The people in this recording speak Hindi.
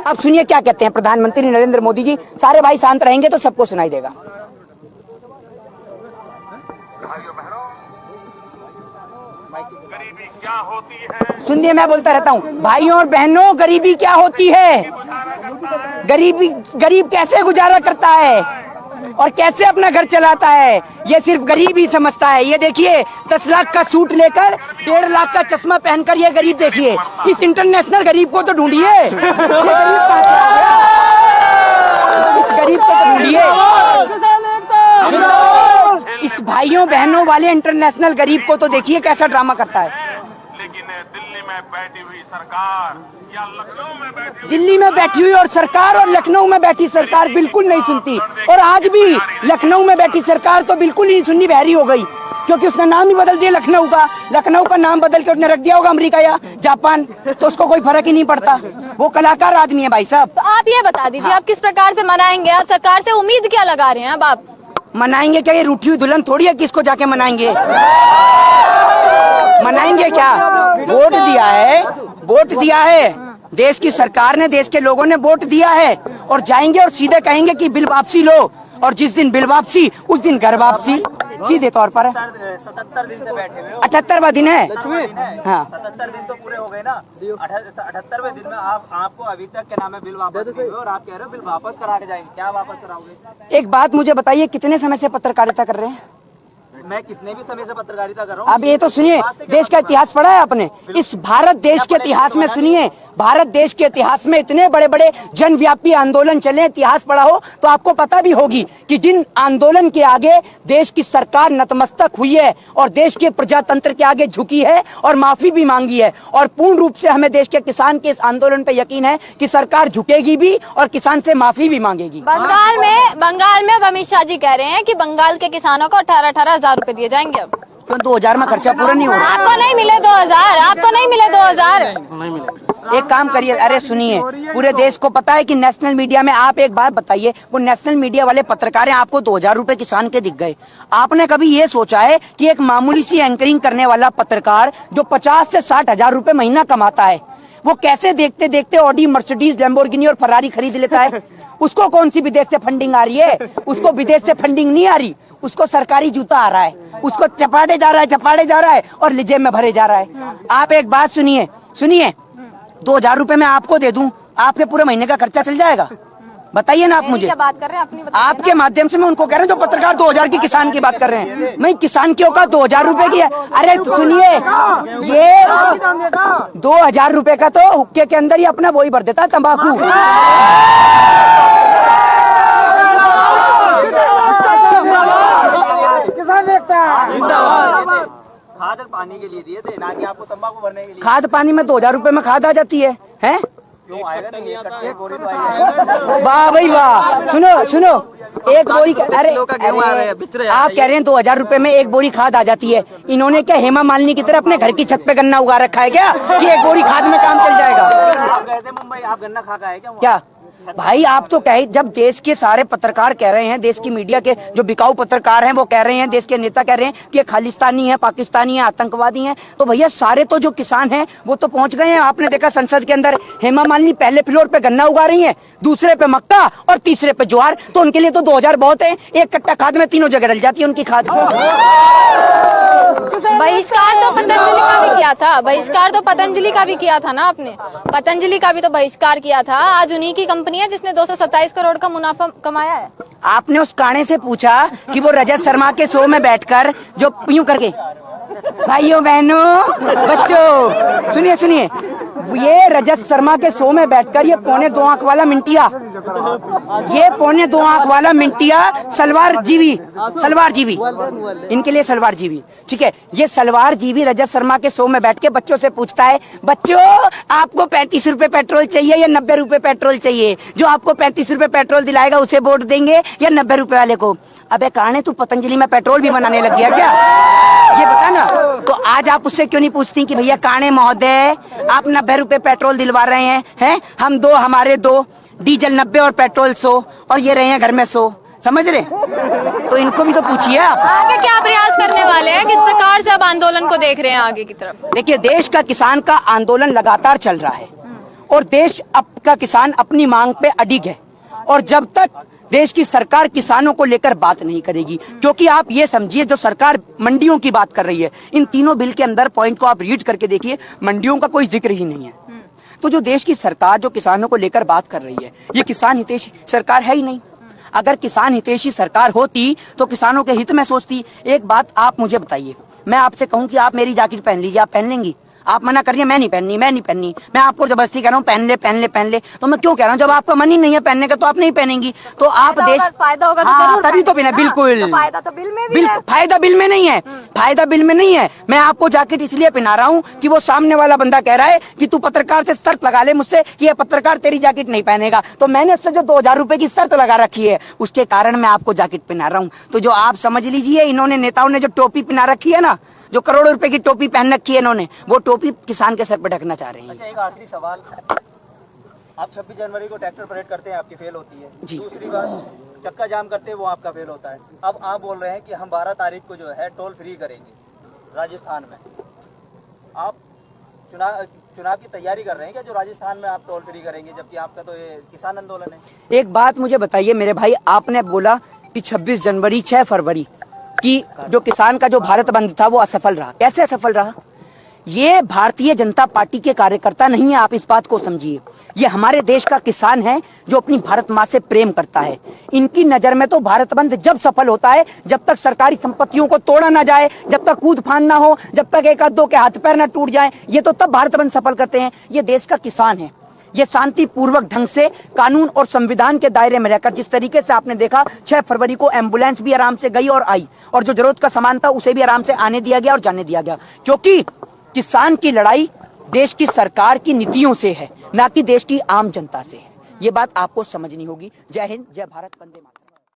अब सुनिए क्या कहते हैं प्रधानमंत्री नरेंद्र मोदी जी। सारे भाई शांत रहेंगे तो सबको सुनाई देगा। गरीबी क्या होती है? सुनिए, मैं बोलता रहता हूँ, भाइयों और बहनों, गरीबी क्या होती है? गरीब कैसे गुजारा करता है और कैसे अपना घर चलाता है, ये सिर्फ गरीब ही समझता है। ये देखिए, 10 लाख का सूट लेकर 1.5 लाख का चश्मा पहनकर ये गरीब देखिए। इस इंटरनेशनल गरीब को तो ढूंढिए, इस गरीब को तो ढूंढिए। इस भाइयों बहनों वाले इंटरनेशनल गरीब को तो देखिए कैसा ड्रामा करता है। लेकिन दिल्ली में बैठी हुई सरकार या लखनऊ में बैठी, दिल्ली में बैठी हुई और सरकार और लखनऊ में बैठी सरकार बिल्कुल नहीं सुनती। और आज भी लखनऊ में बैठी सरकार तो बिल्कुल ही सुननी, बहरी हो गई, क्योंकि उसने नाम ही बदल दिया लखनऊ का। लखनऊ का नाम बदल के उसने रख दिया होगा अमेरिका या जापान, तो उसको कोई फर्क ही नहीं पड़ता। वो कलाकार आदमी है भाई साहब। तो आप ये बता दीजिए, आप किस प्रकार से मनाएंगे? आप सरकार से उम्मीद क्या लगा रहे हैं? अब आप मनाएंगे क्या? ये रूठी हुई दुल्हन थोड़ी है, किसको जाके मनाएंगे? मनाएंगे क्या? वोट दिया है, वोट दिया है, देश की सरकार ने, देश के लोगों ने वोट दिया है, और जाएंगे और सीधे कहेंगे कि बिल वापसी लो, और जिस दिन बिल वापसी उस दिन घर वापसी, सीधे तौर पर है। 77 दिन से बैठे हुए हो। 78वां दिन है। हाँ, 77 दिन तो पूरे हो गए ना। 78वें दिन में आपको अभी तक क्या नाम है बिल वापस नहीं हुए, और आप कह रहे हो बिल वापस करा के जाएंगे। क्या वापस कराओगे? एक बात मुझे बताइए, कितने समय से पत्रकारिता कर रहे हैं? मैं कितने भी समय से पत्रकारिता कर रहा हूँ। अब ये तो सुनिए, देश का इतिहास पढ़ा है आपने? इस भारत देश के इतिहास में सुनिए, भारत देश के इतिहास में इतने बड़े बड़े जनव्यापी आंदोलन चले, इतिहास पढ़ा हो तो आपको पता भी होगी कि जिन आंदोलन के आगे देश की सरकार नतमस्तक हुई है और देश के प्रजातंत्र के आगे झुकी है और माफी भी मांगी है, और पूर्ण रूप से हमें देश के किसान के इस आंदोलन पे यकीन है कि सरकार झुकेगी भी और किसान से माफी भी मांगेगी। बंगाल में अब अमित शाह जी कह रहे हैं कि बंगाल के किसानों को 18,000 रुपए दिए जाएंगे। अब क्यों 2000 में खर्चा पूरा नहीं हो रहा? आपको नहीं मिले 2000? आपको नहीं मिले 2000? एक काम करिए, अरे सुनिए, पूरे देश को पता है कि नेशनल मीडिया में, आप एक बात बताइए, वो नेशनल मीडिया वाले पत्रकार हैं, आपको 2000 रुपए किसान के दिख गए। आपने कभी ये सोचा है कि एक मामूली सी एंकरिंग करने वाला पत्रकार जो 50 से 60 हजार रुपए महीना कमाता है, वो कैसे देखते देखते ऑडी, मर्सिडीज, लैम्बोर्गिनी और फरारी खरीद लेता है? उसको कौन सी विदेश से फंडिंग आ रही है? उसको विदेश से फंडिंग नहीं आ रही, उसको सरकारी जूता आ रहा है, उसको चपाटे जा रहा है और लिजेब में भरे जा रहा है। आप एक बात सुनिए, 2000 रुपए मैं आपको दे दूं, आपके पूरे महीने का खर्चा चल जाएगा? बताइए ना आप मुझे। क्या बात कर रहे हैं अपनी? आपके माध्यम से मैं उनको कह रहा हूँ जो पत्रकार 2000 की किसान की बात कर रहे हैं। मैं किसान की औकात 2000 रुपए की है। अरे सुनिए, ये 2000 रुपए का तो हुक्के के अंदर ही अपना वही भर देता तंबाकू। खाद पानी के लिए दिए थे, ना कि आपको तंबाकू भरने के लिए। खाद पानी में 2000 रुपए में खाद आ जाती है, हैं? क्यों आएगा? नहीं, एक बोरी तो आएगा। वाह भाई वाह। सुनो, एक बोरी, अरे आप कह रहे हैं 2000 रुपए में एक बोरी खाद आ जाती है। इन्होंने क्या हेमा मालिनी की तरह अपने घर की छत पे गन्ना उगा रखा है क्या कि एक बोरी खाद में काम चल जाएगा? आप गए थे मुंबई, आप गन्ना खा के आए क्या? भाई आप तो कहे, जब देश के सारे पत्रकार कह रहे हैं, देश की मीडिया के जो बिकाऊ पत्रकार हैं वो कह रहे हैं, देश के नेता कह रहे हैं कि ये खालिस्तानी है, पाकिस्तानी है, आतंकवादी हैं, तो भैया सारे तो जो किसान हैं वो तो पहुंच गए हैं। आपने देखा संसद के अंदर हेमा मालिनी पहले फ्लोर पे गन्ना उगा रही हैं, दूसरे पे मक्का और तीसरे पे ज्वार, तो उनके लिए तो 2000 बहुत है। एक कट्टा खाद में तीनों जगह डल जाती है उनकी खाद। बहिष्कार तो पतंजलि का भी किया था, बहिष्कार तो पतंजलि का भी किया था ना आपने? पतंजलि का भी तो बहिष्कार किया था। आज उन्हीं की कंपनी है जिसने 227 करोड़ का मुनाफा कमाया है। आपने उस काणे से पूछा कि वो रजत शर्मा के शो में बैठकर जो यूं करके, भाइयों बहनों बच्चों सुनिए, ये रजत शर्मा के शो में बैठकर ये 2.25 आंख वाला मिंटिया, ये 2.25 आंख वाला मिंटिया सलवार जीवी, इनके लिए सलवार जीवी, ठीक है। ये सलवार जीवी रजत शर्मा के शो में बैठ के बच्चों से पूछता है, बच्चों आपको 35 रुपए पेट्रोल चाहिए या 90 रुपए पेट्रोल चाहिए? जो आपको 35 रुपए पेट्रोल दिलाएगा उसे वोट देंगे या 90 रुपए वाले को? अबे काने, तू पतंजलि में पेट्रोल भी बनाने लग गया क्या? ये बता ना। तो आज आप उससे क्यों नहीं पूछती कि भैया काणे महोदय, आप 90 रुपए पेट्रोल दिलवा रहे हैं? हम 2, हमारे 2, डीजल 90 और पेट्रोल 100, और ये रहे हैं घर में 100, समझ रहे? तो इनको भी तो पूछिए आप। आगे क्या प्रयास करने वाले हैं? किस प्रकार से अब आंदोलन को देख रहे हैं आगे की तरफ? देखिए, देश का किसान का आंदोलन लगातार चल रहा है और देश का किसान अपनी मांग पे अडिग है। और जब तक देश की सरकार किसानों को लेकर बात नहीं करेगी, क्योंकि आप ये समझिए जो सरकार मंडियों की बात कर रही है, इन तीनों बिल के अंदर पॉइंट को आप रीड करके देखिए, मंडियों का कोई जिक्र ही नहीं है। तो जो देश की सरकार जो किसानों को लेकर बात कर रही है, ये किसान हितैषी सरकार है ही नहीं। अगर किसान हितैषी सरकार होती तो किसानों के हित में सोचती। एक बात आप मुझे बताइए, मैं आपसे कहूं कि आप मेरी जैकेट पहन लीजिए, आप पहन लेंगी? आप मना करिए, मैं नहीं पहननी, मैं नहीं पहननी, मैं आपको जबरदस्ती कह रहा हूँ पहन ले पहन ले पहन ले, तो मैं क्यों कह रहा हूँ? जब आपका मन ही नहीं है पहनने का तो आप नहीं पहनेंगी। तो आप देश फायदा होगा तो हाँ, जरूर तभी तो बिना पहनेंगे ना। बिल्कुल तो फायदा तो बिल में भी है। फायदा बिल में नहीं है, फायदा बिल में नहीं है। मैं आपको जैकेट इसलिए पहना रहा हूँ कि वो सामने वाला बंदा कह रहा है कि तू पत्रकार से शर्त लगा ले मुझसे कि ये पत्रकार तेरी जैकेट नहीं पहनेगा, तो मैंने उससे जो 2000 रुपए की शर्त लगा रखी है उसके कारण मैं आपको जैकेट पहना रहा हूँ। तो जो आप समझ लीजिए, इन्होंने नेताओं ने जो टोपी पहना रखी है ना, जो करोड़ों रुपए की टोपी पहन रखी है इन्होंने, वो टोपी किसान के सर पर ढकना चाह रही है। अच्छा, एक आखिरी सवाल, आप 26 जनवरी को ट्रैक्टर परेड करते हैं, आपकी फेल होती है जी। दूसरी बात, चक्का जाम करते हैं, वो आपका फेल होता है। अब आप बोल रहे हैं कि हम 12 तारीख को जो है टोल फ्री करेंगे राजस्थान में। आप चुनाव की तैयारी कर रहे हैं क्या जो राजस्थान में आप टोल फ्री करेंगे, जबकि आपका तो ये किसान आंदोलन है? एक बात मुझे बताइए मेरे भाई, आपने बोला कि 26 जनवरी 6 फरवरी कि जो किसान का जो भारत बंद था वो असफल रहा। कैसे असफल रहा? ये भारतीय जनता पार्टी के कार्यकर्ता नहीं है, आप इस बात को समझिए। ये हमारे देश का किसान है जो अपनी भारत माँ से प्रेम करता है। इनकी नजर में तो भारत बंद जब सफल होता है जब तक सरकारी संपत्तियों को तोड़ा ना जाए, जब तक कूद फान ना हो, जब तक एक आध दो के हाथ पैर ना टूट जाए, ये तो तब भारत बंद सफल करते हैं। ये देश का किसान है, ये शांतिपूर्वक ढंग से कानून और संविधान के दायरे में रहकर, जिस तरीके से आपने देखा 6 फरवरी को एम्बुलेंस भी आराम से गई और आई, और जो जरूरत का सामान था उसे भी आराम से आने दिया गया और जाने दिया गया, क्योंकि किसान की लड़ाई देश की सरकार की नीतियों से है, ना कि देश की आम जनता से है। ये बात आपको समझनी होगी। जय हिंद, जय भारत, वंदे मातरम।